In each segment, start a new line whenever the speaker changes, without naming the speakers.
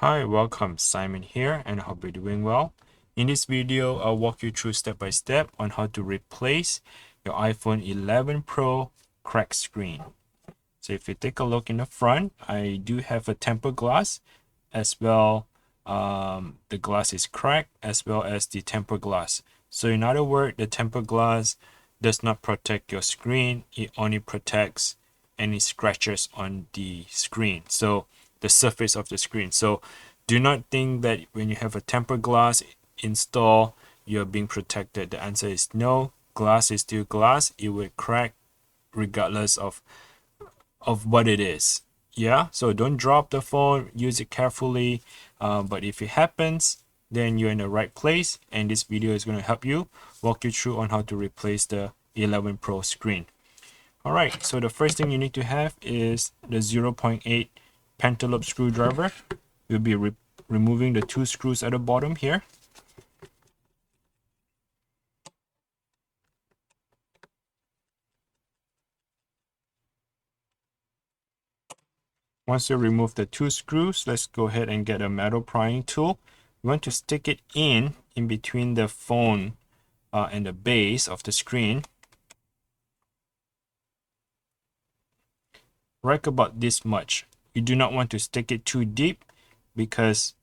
Hi, welcome. Simon here and I hope you're doing well. In this video, I'll walk you through step by step on how to replace your iPhone 11 Pro cracked screen. So if you take a look in the front, I do have a tempered glass as well. The glass is cracked as well as the tempered glass. So in other words, the tempered glass does not protect your screen. It only protects any scratches on the screen. So the surface of the screen. So do not think that when you have a tempered glass installed, you're being protected. The answer is no. Glass is still glass. It will crack regardless of what it is. Yeah, so don't drop the phone, use it carefully. But if it happens, then you're in the right place, and this video is going to help you walk you through on how to replace the 11 Pro screen. All right, so the first thing you need to have is the 0.8 pentalobe screwdriver. We'll be removing the two screws at the bottom here. Once you remove the two screws, let's go ahead and get a metal prying tool. We want to stick it in between the phone and the base of the screen. Right about this much. You do not want to stick it too deep because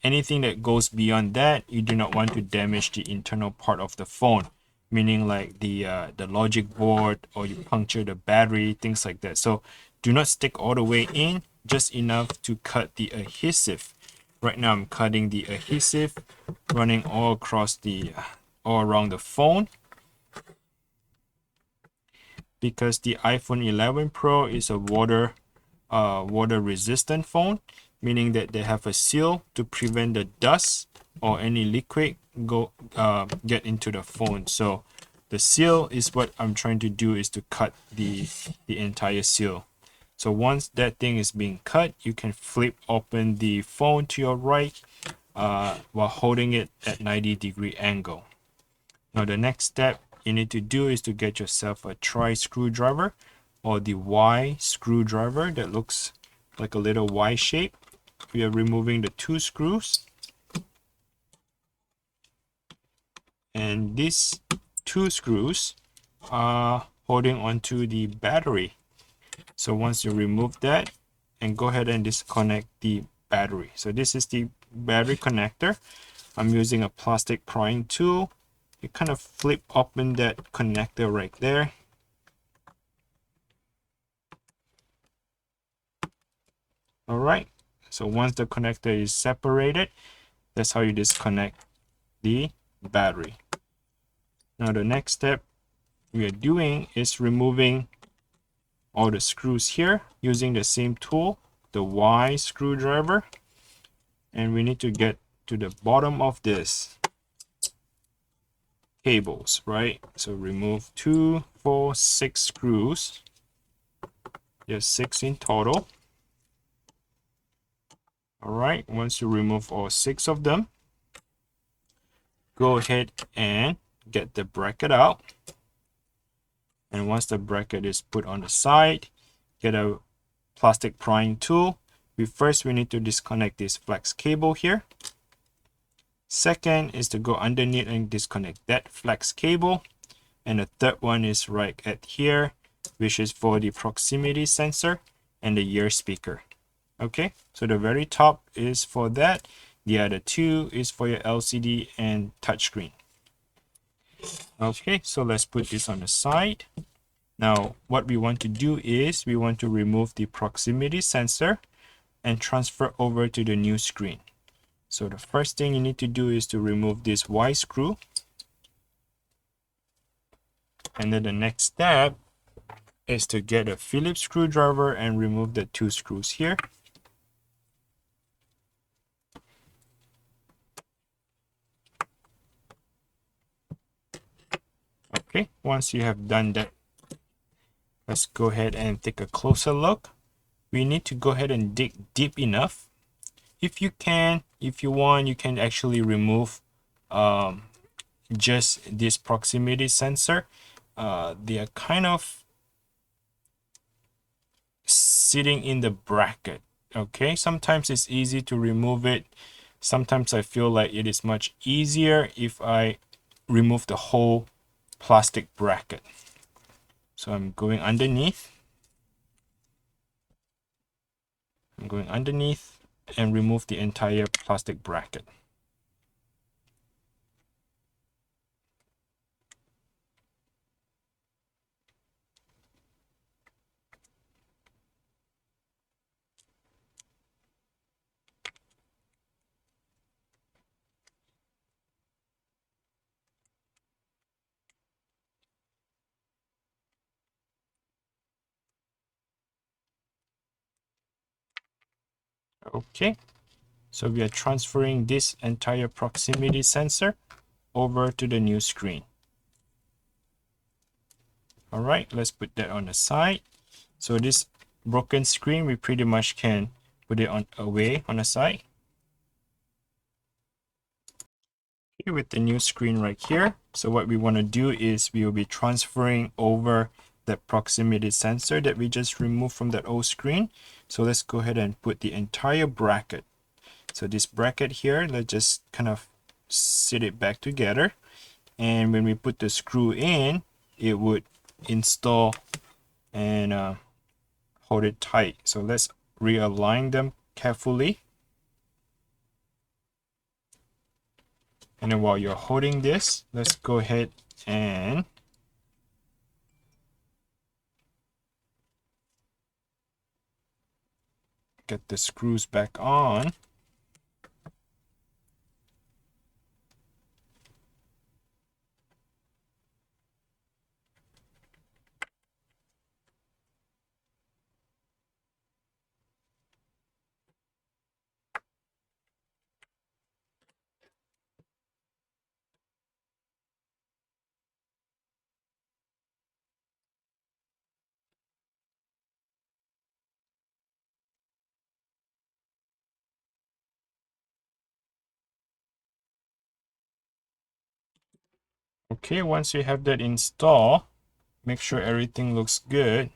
anything that goes beyond that, you do not want to damage the internal part of the phone, meaning like the logic board, or you puncture the battery, things like that. So do not stick all the way in, just enough to cut the adhesive. Right now I'm cutting the adhesive running all across all around the phone, because the iPhone 11 Pro is a water resistant phone, meaning that they have a seal to prevent the dust or any liquid get into the phone. So the seal is what I'm trying to do, is to cut the entire seal. So once that thing is being cut, you can flip open the phone to your right while holding it at 90-degree angle. Now the next step you need to do is to get yourself a tri screwdriver, or the Y screwdriver that looks like a little Y shape. We are removing the two screws, and these two screws are holding onto the battery. So once you remove that, and go ahead and disconnect the battery. So this is the battery connector. I'm using a plastic prying tool. You kind of flip open that connector right there. All right, so once the connector is separated, that's how you disconnect the battery. Now the next step we are doing is removing all the screws here using the same tool, the Y screwdriver, and we need to get to the bottom of this cables, right? So remove 2, 4, 6 screws. There's 6 in total. All right, once you remove all 6 of them, go ahead and get the bracket out. And once the bracket is put on the side, get a plastic prying tool. We need to disconnect this flex cable here. Second is to go underneath and disconnect that flex cable. And the third one is right at here, which is for the proximity sensor and the ear speaker. Okay, so the very top is for that. The other two is for your LCD and touchscreen. Okay, so let's put this on the side. Now, what we want to do is we want to remove the proximity sensor and transfer over to the new screen. So the first thing you need to do is to remove this Y screw. And then the next step is to get a Phillips screwdriver and remove the 2 screws here. Okay, once you have done that, let's go ahead and take a closer look. We need to go ahead and dig deep enough. If you want, you can actually remove just this proximity sensor. They are kind of sitting in the bracket. Okay, sometimes it's easy to remove it. Sometimes I feel like it is much easier if I remove the whole plastic bracket. So I'm going underneath. I'm going underneath and remove the entire plastic bracket. Okay, so we are transferring this entire proximity sensor over to the new screen. All right, let's put that on the side. So this broken screen, we pretty much can put it on away on the side. Okay, with the new screen right here. So what we want to do is we will be transferring over that proximity sensor that we just removed from that old screen. So let's go ahead and put the entire bracket. So this bracket here, let's just kind of sit it back together. And when we put the screw in, it would install and hold it tight. So let's realign them carefully. And then while you're holding this, let's go ahead and get the screws back on. Okay, once you have that installed, make sure everything looks good.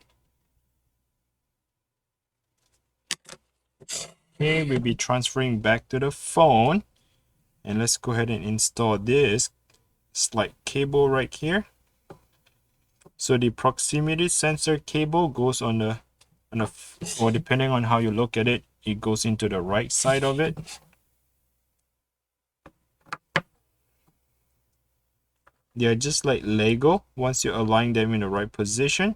Okay, we'll be transferring back to the phone. And let's go ahead and install this slide cable right here. So the proximity sensor cable goes on the, or depending on how you look at it, it goes into the right side of it. They are just like Lego. Once you align them in the right position,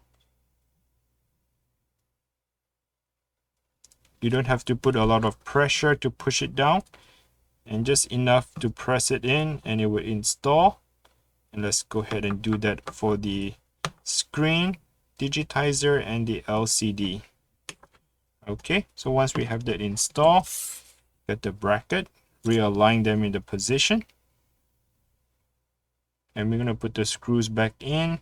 you don't have to put a lot of pressure to push it down, and just enough to press it in and it will install. And let's go ahead and do that for the screen, digitizer, and the LCD. Okay, so once we have that installed, get the bracket, realign them in the position, and we're going to put the screws back in.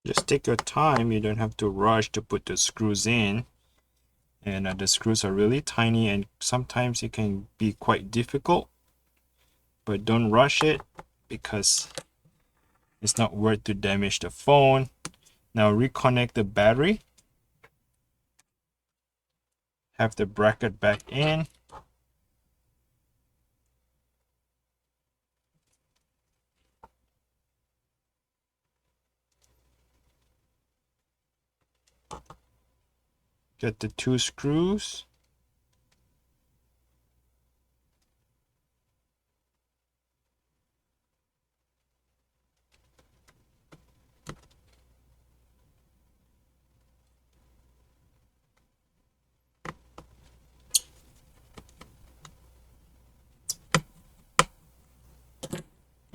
Just take your time, you don't have to rush to put the screws in. And the screws are really tiny and sometimes it can be quite difficult, but don't rush it because it's not worth to damage the phone. Now reconnect the battery, have the bracket back in, Get the 2 screws.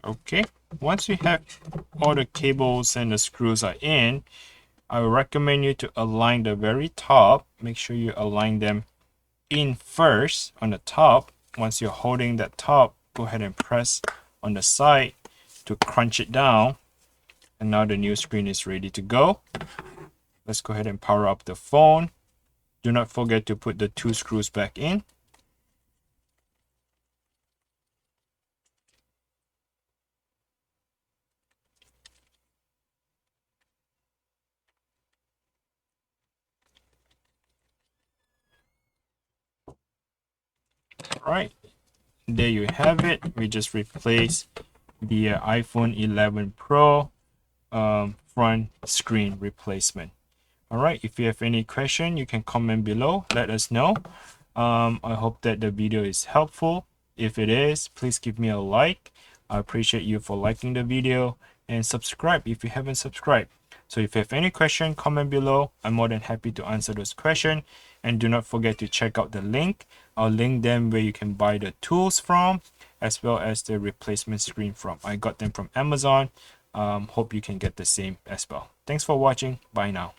Okay, once you have all the cables and the screws are in, I would recommend you to align the very top. Make sure you align them in first on the top. Once you're holding that top, go ahead and press on the side to crunch it down. And now the new screen is ready to go. Let's go ahead and power up the phone. Do not forget to put the 2 screws back in. All right, there you have it. We just replaced the iPhone 11 Pro front screen replacement. All right, if you have any question, you can comment below. Let us know. I hope that the video is helpful. If it is, please give me a like. I appreciate you for liking the video, and subscribe if you haven't subscribed. So if you have any question, comment below. I'm more than happy to answer those questions. And do not forget to check out the link. I'll link them where you can buy the tools from, as well as the replacement screen from. I got them from Amazon. Hope you can get the same as well. Thanks for watching. Bye now.